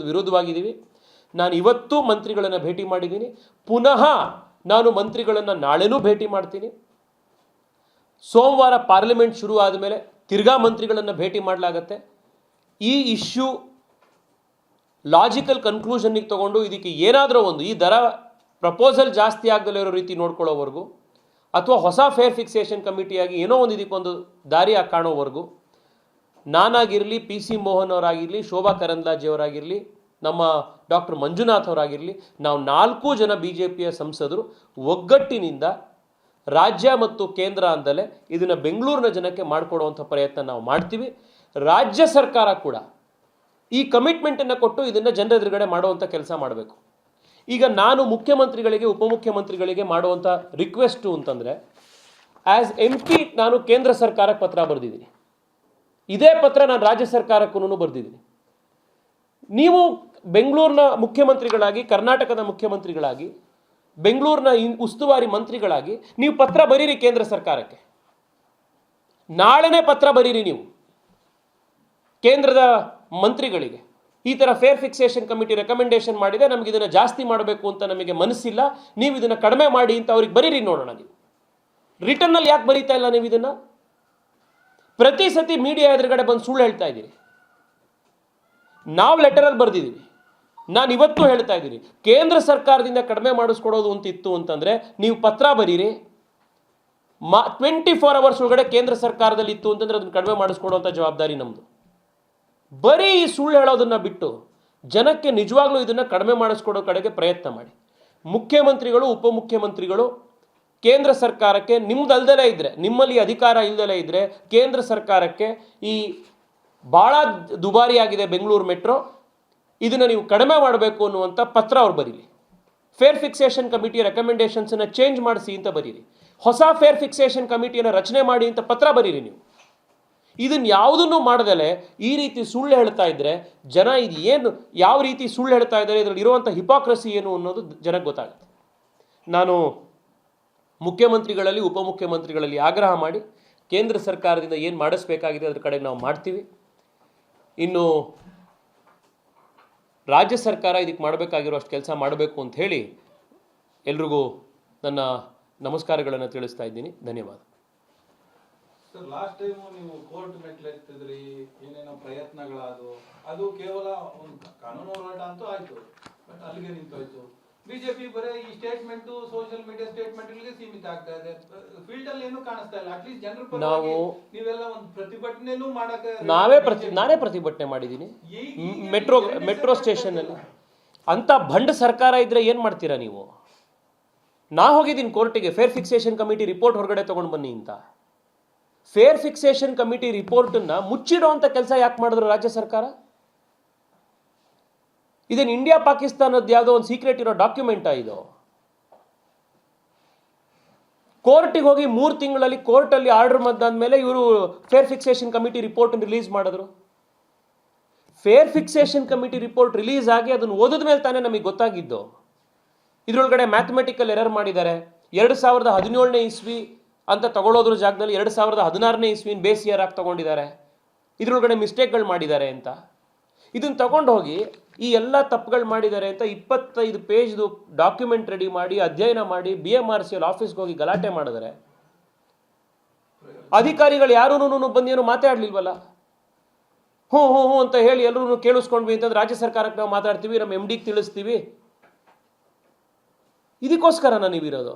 ವಿರೋಧವಾಗಿದ್ದೀವಿ. ನಾನು ಇವತ್ತು ಮಂತ್ರಿಗಳನ್ನು ಭೇಟಿ ಮಾಡಿದ್ದೀನಿ, ಪುನಃ ನಾನು ಮಂತ್ರಿಗಳನ್ನು ನಾಳೆನೂ ಭೇಟಿ ಮಾಡ್ತೀನಿ. ಸೋಮವಾರ ಪಾರ್ಲಿಮೆಂಟ್ ಶುರು ಆದಮೇಲೆ ತಿರ್ಗಾ ಮಂತ್ರಿಗಳನ್ನು ಭೇಟಿ ಮಾಡಲಾಗತ್ತೆ. ಈ ಇಶ್ಯೂ ಲಾಜಿಕಲ್ ಕನ್ಕ್ಲೂಷನ್ನಿಗೆ ತಗೊಂಡು ಇದಕ್ಕೆ ಏನಾದರೂ ಒಂದು ಈ ದರ ಪ್ರಪೋಸಲ್ ಜಾಸ್ತಿ ಆಗದಲ್ಲೇ ಇರೋ ರೀತಿ ನೋಡ್ಕೊಳ್ಳೋವರೆಗೂ, ಅಥವಾ ಹೊಸ ಫೇರ್ ಫಿಕ್ಸೇಷನ್ ಕಮಿಟಿಯಾಗಿ ಏನೋ ಒಂದು ಇದಕ್ಕೊಂದು ದಾರಿ ಕಾಣೋವರೆಗೂ ನಾನಾಗಿರಲಿ, ಪಿ ಸಿ ಮೋಹನ್ ಅವರಾಗಿರಲಿ, ಶೋಭಾ ಕರಂದ್ಲಾಜೆ ಅವರಾಗಿರಲಿ, ನಮ್ಮ ಡಾಕ್ಟರ್ ಮಂಜುನಾಥ್ ಅವರಾಗಿರಲಿ, ನಾವು 4 ಜನ BJPಯ ಸಂಸದರು ಒಗ್ಗಟ್ಟಿನಿಂದ ರಾಜ್ಯ ಮತ್ತು ಕೇಂದ್ರ ಅಂದಲೇ ಇದನ್ನು ಬೆಂಗಳೂರಿನ ಜನಕ್ಕೆ ಮಾಡಿಕೊಡುವಂಥ ಪ್ರಯತ್ನ ನಾವು ಮಾಡ್ತೀವಿ. ರಾಜ್ಯ ಸರ್ಕಾರ ಕೂಡ ಈ ಕಮಿಟ್ಮೆಂಟನ್ನು ಕೊಟ್ಟು ಇದನ್ನು ಜನರ ಎದುರುಗಡೆ ಮಾಡುವಂಥ ಕೆಲಸ ಮಾಡಬೇಕು. ಈಗ ನಾನು ಮುಖ್ಯಮಂತ್ರಿಗಳಿಗೆ, ಉಪಮುಖ್ಯಮಂತ್ರಿಗಳಿಗೆ ಮಾಡುವಂಥ ರಿಕ್ವೆಸ್ಟು ಅಂತಂದರೆ, ಆ್ಯಸ್ MP ನಾನು ಕೇಂದ್ರ ಸರ್ಕಾರಕ್ಕೆ ಪತ್ರ ಬರೆದಿದ್ದೀನಿ. ಇದೇ ಪತ್ರ ನಾನು ರಾಜ್ಯ ಸರ್ಕಾರಕ್ಕೂ ಬರೆದಿದ್ದೀನಿ. ನೀವು ಬೆಂಗಳೂರಿನ ಮುಖ್ಯಮಂತ್ರಿಗಳಾಗಿ, ಕರ್ನಾಟಕದ ಮುಖ್ಯಮಂತ್ರಿಗಳಾಗಿ, ಬೆಂಗಳೂರಿನ ಉಸ್ತುವಾರಿ ಮಂತ್ರಿಗಳಾಗಿ ನೀವು ಪತ್ರ ಬರೀರಿ ಕೇಂದ್ರ ಸರ್ಕಾರಕ್ಕೆ. ನಾಳೆನೇ ಪತ್ರ ಬರೀರಿ ನೀವು ಕೇಂದ್ರದ ಮಂತ್ರಿಗಳಿಗೆ. ಈ ಥರ ಫೇರ್ ಫಿಕ್ಸೇಷನ್ ಕಮಿಟಿ ರೆಕಮೆಂಡೇಶನ್ ಮಾಡಿದೆ, ನಮಗೆ ಇದನ್ನು ಜಾಸ್ತಿ ಮಾಡಬೇಕು ಅಂತ ನಮಗೆ ಮನಸ್ಸಿಲ್ಲ, ನೀವು ಇದನ್ನು ಕಡಿಮೆ ಮಾಡಿ ಅಂತ ಅವ್ರಿಗೆ ಬರೀರಿ ನೋಡೋಣ. ನೀವು ರಿಟರ್ನಲ್ಲಿ ಯಾಕೆ ಬರೀತಾ ಇಲ್ಲ? ನೀವು ಇದನ್ನು ಪ್ರತಿ ಸತಿ ಮೀಡಿಯಾ ಎದುರುಗಡೆ ಬಂದು ಸುಳ್ಳು ಹೇಳ್ತಾ ಇದ್ದೀರಿ. ನಾವು ಲೆಟರಲ್ಲಿ ಬರೆದಿದ್ದೀವಿ. ನಾನು ಇವತ್ತು ಹೇಳ್ತಾ ಇದ್ದೀನಿ, ಕೇಂದ್ರ ಸರ್ಕಾರದಿಂದ ಕಡಿಮೆ ಮಾಡಿಸ್ಕೊಡೋದು ಅಂತಿತ್ತು ಅಂತಂದರೆ ನೀವು ಪತ್ರ ಬರೀರಿ. 24 hours ಒಳಗಡೆ ಕೇಂದ್ರ ಸರ್ಕಾರದಲ್ಲಿ ಇತ್ತು ಅಂತಂದರೆ ಅದನ್ನು ಕಡಿಮೆ ಮಾಡಿಸ್ಕೊಡುವಂಥ ಜವಾಬ್ದಾರಿ ನಮ್ಮದು. ಬರೀ ಈ ಸುಳ್ಳು ಹೇಳೋದನ್ನು ಬಿಟ್ಟು ಜನಕ್ಕೆ ನಿಜವಾಗ್ಲೂ ಇದನ್ನು ಕಡಿಮೆ ಮಾಡಿಸ್ಕೊಡೋ ಕಡೆಗೆ ಪ್ರಯತ್ನ ಮಾಡಿ. ಮುಖ್ಯಮಂತ್ರಿಗಳು, ಉಪಮುಖ್ಯಮಂತ್ರಿಗಳು ಕೇಂದ್ರ ಸರ್ಕಾರಕ್ಕೆ ನಿಮ್ಮದಲ್ದಲೇ ಇದ್ದರೆ, ನಿಮ್ಮಲ್ಲಿ ಅಧಿಕಾರ ಇಲ್ಲದಲೇ ಇದ್ದರೆ ಕೇಂದ್ರ ಸರ್ಕಾರಕ್ಕೆ ಈ ಭಾಳ ದುಬಾರಿಯಾಗಿದೆ ಬೆಂಗಳೂರು ಮೆಟ್ರೋ, ಇದನ್ನು ನೀವು ಕಡಿಮೆ ಮಾಡಬೇಕು ಅನ್ನುವಂಥ ಪತ್ರ ಅವ್ರು ಬರೀರಿ. ಫೇರ್ ಫಿಕ್ಸೇಷನ್ ಕಮಿಟಿಯ ರೆಕಮೆಂಡೇಷನ್ಸನ್ನು ಚೇಂಜ್ ಮಾಡಿಸಿ ಅಂತ ಬರೀರಿ. ಹೊಸ ಫೇರ್ ಫಿಕ್ಸೇಷನ್ ಕಮಿಟಿಯನ್ನು ರಚನೆ ಮಾಡಿ ಅಂತ ಪತ್ರ ಬರೀರಿ. ನೀವು ಇದನ್ನು ಯಾವುದನ್ನು ಮಾಡದಲೇ ಈ ರೀತಿ ಸುಳ್ಳು ಹೇಳ್ತಾ ಇದ್ದರೆ ಜನ ಇದು ಏನು, ಯಾವ ರೀತಿ ಸುಳ್ಳು ಹೇಳ್ತಾ ಇದ್ದಾರೆ, ಇದರಲ್ಲಿ ಇರುವಂಥ ಹಿಪಾಕ್ರಸಿ ಏನು ಅನ್ನೋದು ಜನಕ್ಕೆ ಗೊತ್ತಾಗುತ್ತೆ. ನಾನು ಮುಖ್ಯಮಂತ್ರಿಗಳಲ್ಲಿ, ಉಪಮುಖ್ಯಮಂತ್ರಿಗಳಲ್ಲಿ ಆಗ್ರಹ ಮಾಡಿ ಕೇಂದ್ರ ಸರ್ಕಾರದಿಂದ ಏನು ಮಾಡಿಸ್ಬೇಕಾಗಿದೆ ಅದ್ರ ಕಡೆಗೆ ನಾವು ಮಾಡ್ತೀವಿ. ಇನ್ನು ರಾಜ್ಯ ಸರ್ಕಾರ ಇದಕ್ಕೆ ಮಾಡಬೇಕಾಗಿರೋ ಅಷ್ಟು ಕೆಲಸ ಮಾಡಬೇಕು ಅಂತ ಹೇಳಿ ಎಲ್ರಿಗೂ ನನ್ನ ನಮಸ್ಕಾರಗಳನ್ನು ತಿಳಿಸ್ತಾ ಇದ್ದೀನಿ. ಧನ್ಯವಾದ. ಸರ್, ಲಾಸ್ಟ್ ಟೈಮ್ ನೀವು ಕೋರ್ಟ್ ಮೆಟ್ಲೆತ್ತಿದ್ರಿ, ಏನೇನೋ ಪ್ರಯತ್ನಗಳಾದವು, ಅದು ಕೇವಲ ಒಂದು ಕಾನೂನು ಹೋರಾಟ ಅಂತೂ ಆಯ್ತು, ಬಟ್ ಅಲ್ಲಿಗೆ ನಿಂತೋಯ್ತು. ಬಿಜೆಪಿ ಬರೀ ಈ ಸ್ಟೇಟ್ಮೆಂಟ್, ಸೋಷಿಯಲ್ ಮೀಡಿಯಾ ಸ್ಟೇಟ್ಮೆಂಟ್ ಗಳಿಗೆ ಸೀಮಿತ ಆಗ್ತಾ ಇದೆ. ಫೀಲ್ಡ್ ಅಲ್ಲಿ ಏನು ಕಾಣಿಸ್ತಾ ಇಲ್ಲ. ಅಟ್ಲೀಸ್ಟ್ ಜನರ ಪರವಾಗಿ ನೀವೆಲ್ಲ ಒಂದು ಪ್ರತಿಭಟನೆನೂ ಮಾಡಕ್ಕೆ ನಾನೇ ಪ್ರತಿಭಟನೆ ಮಾಡಿದ್ದೀನಿ ಮೆಟ್ರೋ ಸ್ಟೇಷನ್ ಅಲ್ಲಿ. ಅಂತ ಭಂಡ ಸರ್ಕಾರ ಇದ್ರೆ ಏನ್ ಮಾಡ್ತೀರಾ ನೀವು? ನಾ ಹೋಗಿದ್ದೀನಿ ಕೋರ್ಟಿಗೆ, ಫೇರ್ ಫಿಕ್ಸೇಷನ್ ಕಮಿಟಿ ರಿಪೋರ್ಟ್ ಹೊರಗಡೆ ತಗೊಂಡು ಬನ್ನಿ ಅಂತ. ಫೇರ್ ಫಿಕ್ಸೇಷನ್ ಕಮಿಟಿ ರಿಪೋರ್ಟನ್ನ ಮುಚ್ಚಿಡೋ ಅಂತ ಕೆಲಸ ಯಾಕೆ ಮಾಡಿದ್ರು ರಾಜ್ಯ ಸರ್ಕಾರ? ಇದೇನು ಇಂಡಿಯಾ ಪಾಕಿಸ್ತಾನದ ಯಾವುದೋ ಒಂದು ಸೀಕ್ರೆಟ್ ಇರೋ ಡಾಕ್ಯುಮೆಂಟಾ ಇದು? ಕೋರ್ಟಿಗೆ ಹೋಗಿ 3 ತಿಂಗಳಲ್ಲಿ ಕೋರ್ಟಲ್ಲಿ ಆರ್ಡರ್ ಮದ್ದಾದ್ಮೇಲೆ ಇವರು fare fixation committee report release ಮಾಡಿದ್ರು. Fare fixation committee report release ಆಗಿ ಅದನ್ನು ಓದಿದ ಮೇಲೆ ತಾನೇ ನಮಗೆ ಗೊತ್ತಾಗಿದ್ದು. ಇದರೊಳಗಡೆ ಮ್ಯಾಥಮೆಟಿಕಲ್ ಎರರ್ ಮಾಡಿದ್ದಾರೆ. 2017ನೇ ಇಸ್ವಿ ಅಂತ ತಗೊಳ್ಳೋದ್ರ ಜಾಗದಲ್ಲಿ 2016ನೇ ಇಸ್ವಿನ ಬೇಸ್ ಇಯರ್ ಆಗಿ ತಗೊಂಡಿದ್ದಾರೆ. ಇದರೊಳಗಡೆ ಮಿಸ್ಟೇಕ್ಗಳು ಮಾಡಿದ್ದಾರೆ ಅಂತ. ಇದನ್ನು ತಗೊಂಡು ಹೋಗಿ ಈ ಎಲ್ಲ ತಪ್ಪುಗಳು ಮಾಡಿದ್ದಾರೆ ಅಂತ 25 ಪೇಜ್ದು ಡಾಕ್ಯುಮೆಂಟ್ ರೆಡಿ ಮಾಡಿ, ಅಧ್ಯಯನ ಮಾಡಿ, BMRCL ಆಫೀಸ್ಗೆ ಹೋಗಿ ಗಲಾಟೆ ಮಾಡಿದರೆ ಅಧಿಕಾರಿಗಳು ಯಾರೂ ಬಂದೇನು ಮಾತಾಡಲಿಲ್ವಲ್ಲ. ಹ್ಞೂ ಹ್ಞೂ ಹ್ಞೂ ಅಂತ ಹೇಳಿ ಎಲ್ಲರೂ ಕೇಳಿಸ್ಕೊಂಡ್ವಿ ಅಂತಂದ್ರೆ ರಾಜ್ಯ ಸರ್ಕಾರಕ್ಕೆ ನಾವು ಮಾತಾಡ್ತೀವಿ, ನಮ್ಮ MDಗೆ ತಿಳಿಸ್ತೀವಿ. ಇದಕ್ಕೋಸ್ಕರನ ನೀವಿರೋದು?